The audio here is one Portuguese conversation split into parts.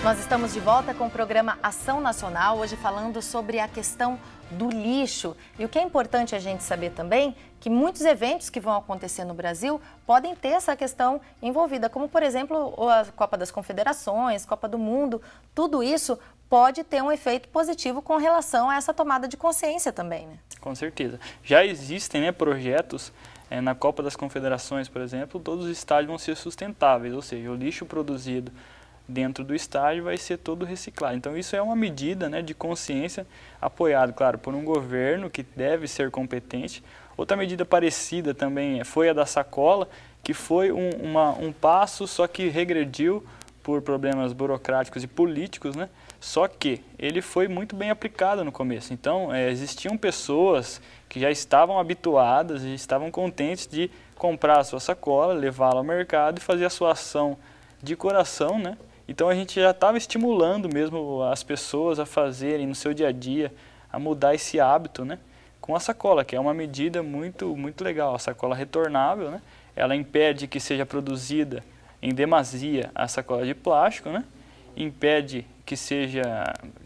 Nós estamos de volta com o programa Ação Nacional, hoje falando sobre a questão do lixo. E o que é importante a gente saber também, que muitos eventos que vão acontecer no Brasil podem ter essa questão envolvida, como por exemplo a Copa das Confederações, Copa do Mundo, tudo isso pode ter um efeito positivo com relação a essa tomada de consciência também, né? Com certeza. Já existem, né, projetos na Copa das Confederações, por exemplo, todos os estádios vão ser sustentáveis, ou seja, o lixo produzido dentro do estádio vai ser todo reciclado. Então isso é uma medida, né, de consciência apoiado, claro, por um governo que deve ser competente. Outra medida parecida também foi a da sacola, que foi um passo, só que regrediu por problemas burocráticos e políticos, né? Só que ele foi muito bem aplicado no começo. Então existiam pessoas que já estavam habituadas e estavam contentes de comprar a sua sacola, levá-la ao mercado e fazer a sua ação de coração, né? Então a gente já estava estimulando mesmo as pessoas a fazerem no seu dia a dia, a mudar esse hábito, né, com a sacola, que é uma medida muito legal. A sacola retornável, né, ela impede que seja produzida em demasia a sacola de plástico, né, impede que seja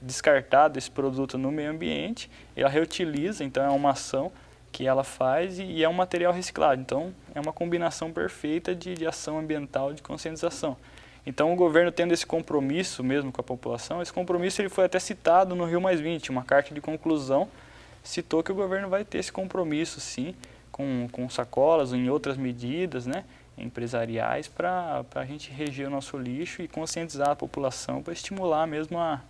descartado esse produto no meio ambiente, ela reutiliza, então é uma ação que ela faz e é um material reciclado. Então é uma combinação perfeita de ação ambiental, de conscientização. Então o governo tendo esse compromisso mesmo com a população, esse compromisso ele foi até citado no Rio+20, uma carta de conclusão citou que o governo vai ter esse compromisso sim, com sacolas, em outras medidas, né, empresariais, para a gente reger o nosso lixo e conscientizar a população para estimular mesmo a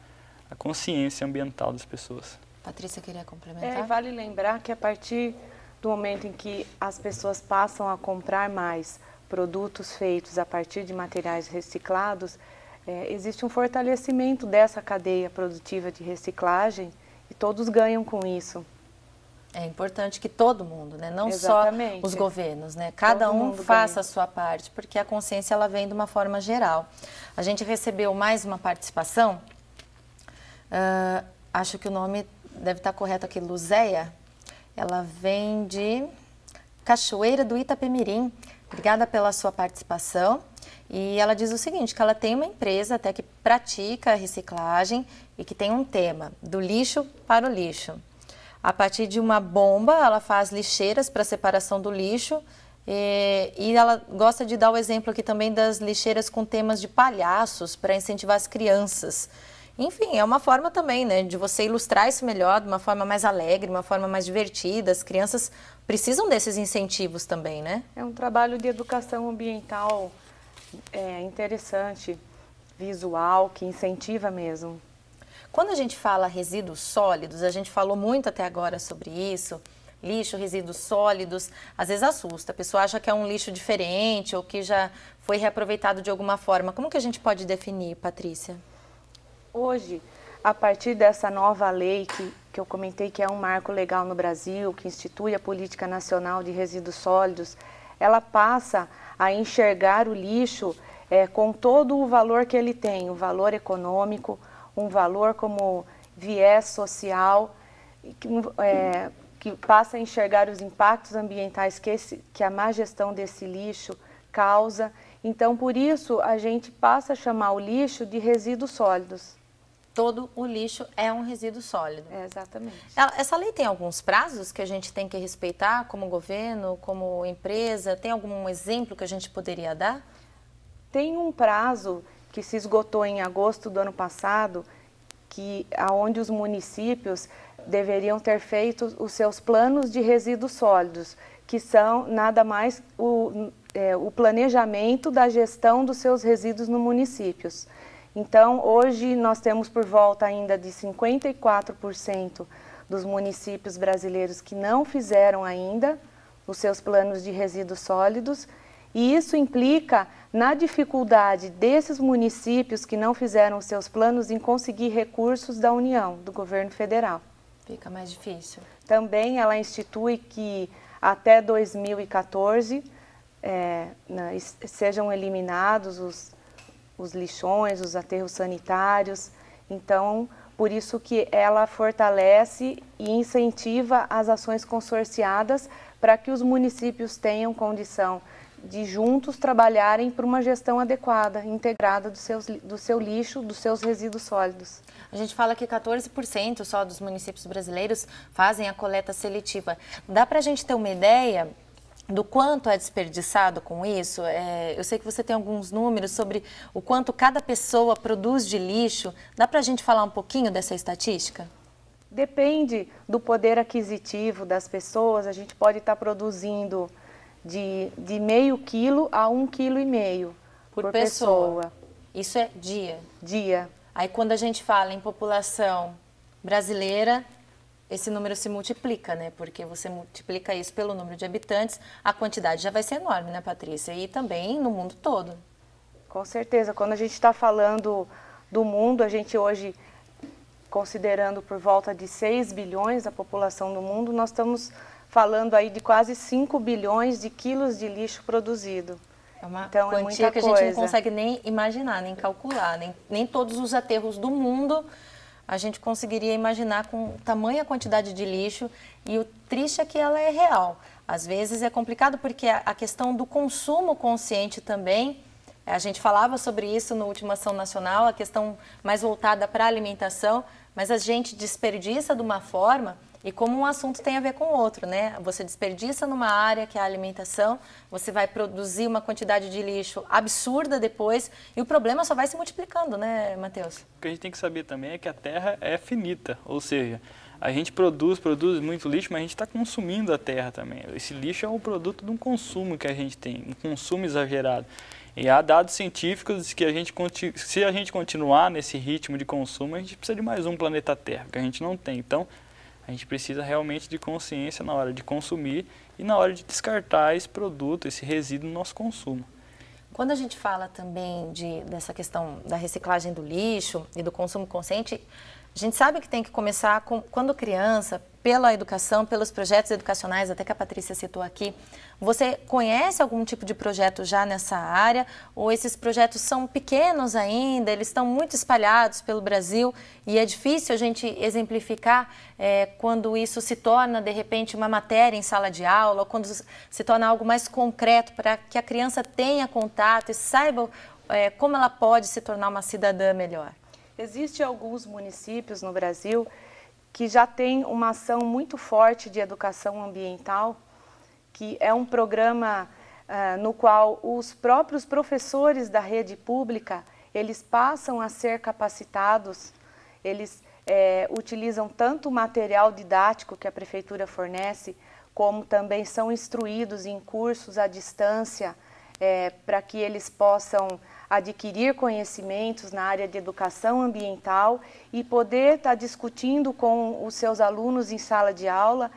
consciência ambiental das pessoas. Patrícia queria complementar? Vale lembrar que a partir do momento em que as pessoas passam a comprar mais produtos feitos a partir de materiais reciclados, existe um fortalecimento dessa cadeia produtiva de reciclagem e todos ganham com isso. É importante que todo mundo, né? Não Exatamente. Só os governos, né? Cada um faça a sua parte, porque a consciência ela vem de uma forma geral. A gente recebeu mais uma participação, acho que o nome deve estar correto aqui, Luzéia. Ela vem de Cachoeira do Itapemirim. Obrigada pela sua participação. E ela diz o seguinte, que ela tem uma empresa até que pratica a reciclagem e que tem um tema, do lixo para o lixo. A partir de uma bomba, ela faz lixeiras para separação do lixo e ela gosta de dar o exemplo aqui também das lixeiras com temas de palhaços para incentivar as crianças. Enfim, é uma forma também, né, de você ilustrar isso melhor, de uma forma mais alegre, uma forma mais divertida. As crianças precisam desses incentivos também, né? É um trabalho de educação ambiental interessante, visual, que incentiva mesmo. Quando a gente fala resíduos sólidos, a gente falou muito até agora sobre isso, lixo, resíduos sólidos, às vezes assusta. A pessoa acha que é um lixo diferente ou que já foi reaproveitado de alguma forma. Como que a gente pode definir, Patrícia? Hoje, a partir dessa nova lei que eu comentei que é um marco legal no Brasil, que institui a Política Nacional de Resíduos Sólidos, ela passa a enxergar o lixo com todo o valor que ele tem, o valor econômico, um valor como viés social, que passa a enxergar os impactos ambientais que a má gestão desse lixo causa. Então, por isso, a gente passa a chamar o lixo de resíduos sólidos. Todo o lixo é um resíduo sólido. Exatamente. Essa lei tem alguns prazos que a gente tem que respeitar como governo, como empresa? Tem algum exemplo que a gente poderia dar? Tem um prazo que se esgotou em agosto do ano passado, onde os municípios deveriam ter feito os seus planos de resíduos sólidos, que são nada mais o planejamento da gestão dos seus resíduos no municípios. Então, hoje nós temos por volta ainda de 54% dos municípios brasileiros que não fizeram ainda os seus planos de resíduos sólidos, e isso implica na dificuldade desses municípios que não fizeram os seus planos em conseguir recursos da União, do governo federal. Fica mais difícil. Também ela institui que até 2014 sejam eliminados os lixões, os aterros sanitários. Então, por isso que ela fortalece e incentiva as ações consorciadas para que os municípios tenham condição de juntos trabalharem para uma gestão adequada, integrada do seu lixo, dos seus resíduos sólidos. A gente fala que 14% só dos municípios brasileiros fazem a coleta seletiva. Dá para a gente ter uma ideia do quanto é desperdiçado com isso? Eu sei que você tem alguns números sobre o quanto cada pessoa produz de lixo. Dá para a gente falar um pouquinho dessa estatística? Depende do poder aquisitivo das pessoas. A gente pode estar produzindo de meio quilo a 1,5 kg por pessoa. Isso é dia? Dia. Aí quando a gente fala em população brasileira, esse número se multiplica, né? Porque você multiplica isso pelo número de habitantes, a quantidade já vai ser enorme, né, Patrícia? E também no mundo todo. Com certeza. Quando a gente está falando do mundo, a gente hoje, considerando por volta de 6 bilhões a população do mundo, nós estamos falando aí de quase 5 bilhões de quilos de lixo produzido. É uma então, quantia é muita que coisa. A gente não consegue nem imaginar, nem calcular, nem todos os aterros do mundo a gente conseguiria imaginar com tamanha quantidade de lixo, e o triste é que ela é real. Às vezes é complicado porque a questão do consumo consciente também, a gente falava sobre isso no Última Ação Nacional, a questão mais voltada para a alimentação, mas a gente desperdiça de uma forma, e como um assunto tem a ver com o outro, né? Você desperdiça numa área que é a alimentação, você vai produzir uma quantidade de lixo absurda depois, e o problema só vai se multiplicando, né, Matheus? O que a gente tem que saber também é que a terra é finita, ou seja, a gente produz muito lixo, mas a gente está consumindo a terra também. Esse lixo é um produto de um consumo que a gente tem, um consumo exagerado. E há dados científicos que se a gente continuar nesse ritmo de consumo, a gente precisa de mais um planeta Terra, que a gente não tem. Então, a gente precisa realmente de consciência na hora de consumir e na hora de descartar esse produto, esse resíduo no nosso consumo. Quando a gente fala também dessa questão da reciclagem do lixo e do consumo consciente, a gente sabe que tem que começar quando criança, pela educação, pelos projetos educacionais, até que a Patrícia citou aqui. Você conhece algum tipo de projeto já nessa área? Ou esses projetos são pequenos ainda, eles estão muito espalhados pelo Brasil e é difícil a gente exemplificar quando isso se torna, de repente, uma matéria em sala de aula, ou quando se torna algo mais concreto para que a criança tenha contato e saiba como ela pode se tornar uma cidadã melhor? Existem alguns municípios no Brasil que já têm uma ação muito forte de educação ambiental, que é um programa no qual os próprios professores da rede pública, eles passam a ser capacitados, eles utilizam tanto o material didático que a prefeitura fornece, como também são instruídos em cursos à distância, para que eles possam adquirir conhecimentos na área de educação ambiental e poder estar discutindo com os seus alunos em sala de aula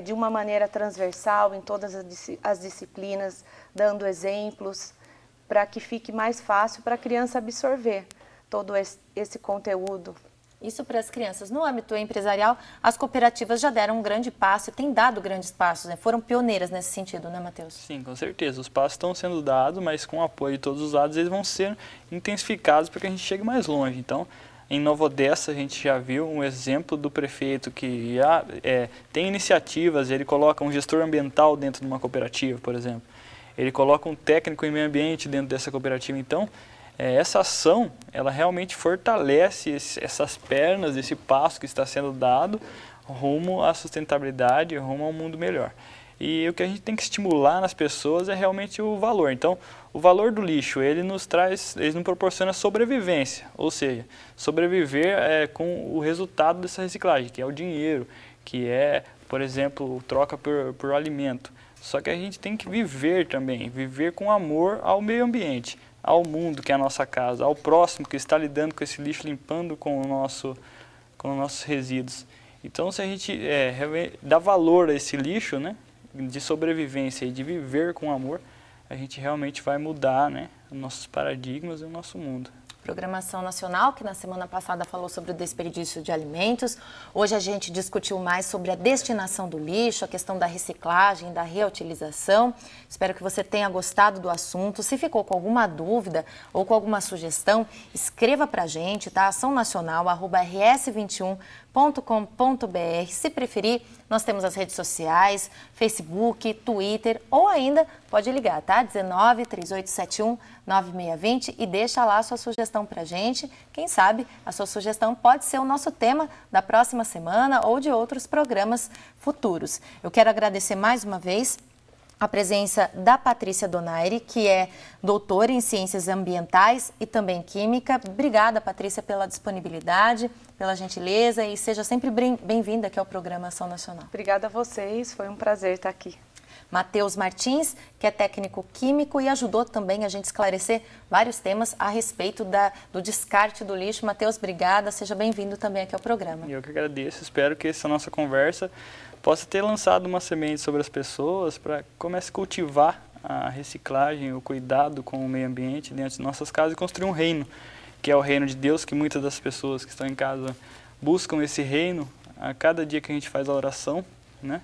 de uma maneira transversal em todas as disciplinas, dando exemplos para que fique mais fácil para a criança absorver todo esse conteúdo. Isso para as crianças. No âmbito empresarial, as cooperativas já deram um grande passo e têm dado grandes passos, né? Foram pioneiras nesse sentido, né, Matheus? Sim, com certeza. Os passos estão sendo dados, mas com o apoio de todos os lados, eles vão ser intensificados para que a gente chegue mais longe. Então, em Nova Odessa, a gente já viu um exemplo do prefeito que já tem iniciativas, ele coloca um gestor ambiental dentro de uma cooperativa, por exemplo. Ele coloca um técnico em meio ambiente dentro dessa cooperativa. Então, essa ação, ela realmente fortalece essas pernas, esse passo que está sendo dado rumo à sustentabilidade, rumo a um mundo melhor. E o que a gente tem que estimular nas pessoas é realmente o valor. Então, o valor do lixo, ele nos proporciona sobrevivência, ou seja, sobreviver com o resultado dessa reciclagem, que é o dinheiro, que é, por exemplo, troca por alimento. Só que a gente tem que viver também, viver com amor ao meio ambiente, ao mundo que é a nossa casa, ao próximo que está lidando com esse lixo, limpando com os nossos resíduos. Então, se a gente dá valor a esse lixo, né, de sobrevivência e de viver com amor, a gente realmente vai mudar, né, os nossos paradigmas e o nosso mundo. Programação Nacional, que na semana passada falou sobre o desperdício de alimentos. Hoje a gente discutiu mais sobre a destinação do lixo, a questão da reciclagem, da reutilização. Espero que você tenha gostado do assunto. Se ficou com alguma dúvida ou com alguma sugestão, escreva para a gente, tá? açãonacional@rs21.com.br. Se preferir, Nós temos as redes sociais, Facebook, Twitter, ou ainda pode ligar, tá? 19 3871 9620 e deixa lá a sua sugestão pra gente. Quem sabe a sua sugestão pode ser o nosso tema da próxima semana ou de outros programas futuros. Eu quero agradecer mais uma vez a presença da Patrícia Donaire, que é doutora em Ciências Ambientais e também Química. Obrigada, Patrícia, pela disponibilidade, pela gentileza e seja sempre bem-vinda aqui ao programa Ação Nacional. Obrigada a vocês, foi um prazer estar aqui. Matheus Martins, que é técnico químico e ajudou também a gente esclarecer vários temas a respeito do descarte do lixo. Matheus, obrigada, seja bem-vindo também aqui ao programa. Eu que agradeço, espero que essa nossa conversa possa ter lançado uma semente sobre as pessoas para que comece a cultivar a reciclagem, o cuidado com o meio ambiente dentro de nossas casas e construir um reino, que é o reino de Deus, que muitas das pessoas que estão em casa buscam esse reino a cada dia que a gente faz a oração, né?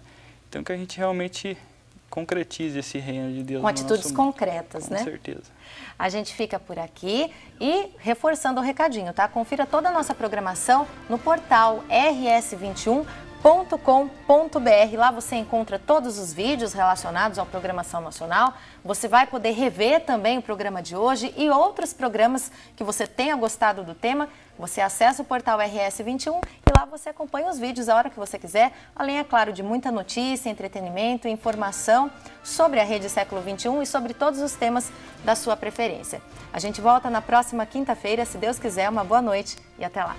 Então que a gente realmente concretize esse reino de Deus. Com atitudes concretas, né? Com certeza. A gente fica por aqui e reforçando o recadinho, tá? Confira toda a nossa programação no portal rs21.com.br. Lá você encontra todos os vídeos relacionados à programação nacional. Você vai poder rever também o programa de hoje e outros programas que você tenha gostado do tema. Você acessa o portal RS21 e lá você acompanha os vídeos a hora que você quiser, além, é claro, de muita notícia, entretenimento, informação sobre a Rede Século XXI e sobre todos os temas da sua preferência. A gente volta na próxima quinta-feira, se Deus quiser. Uma boa noite e até lá.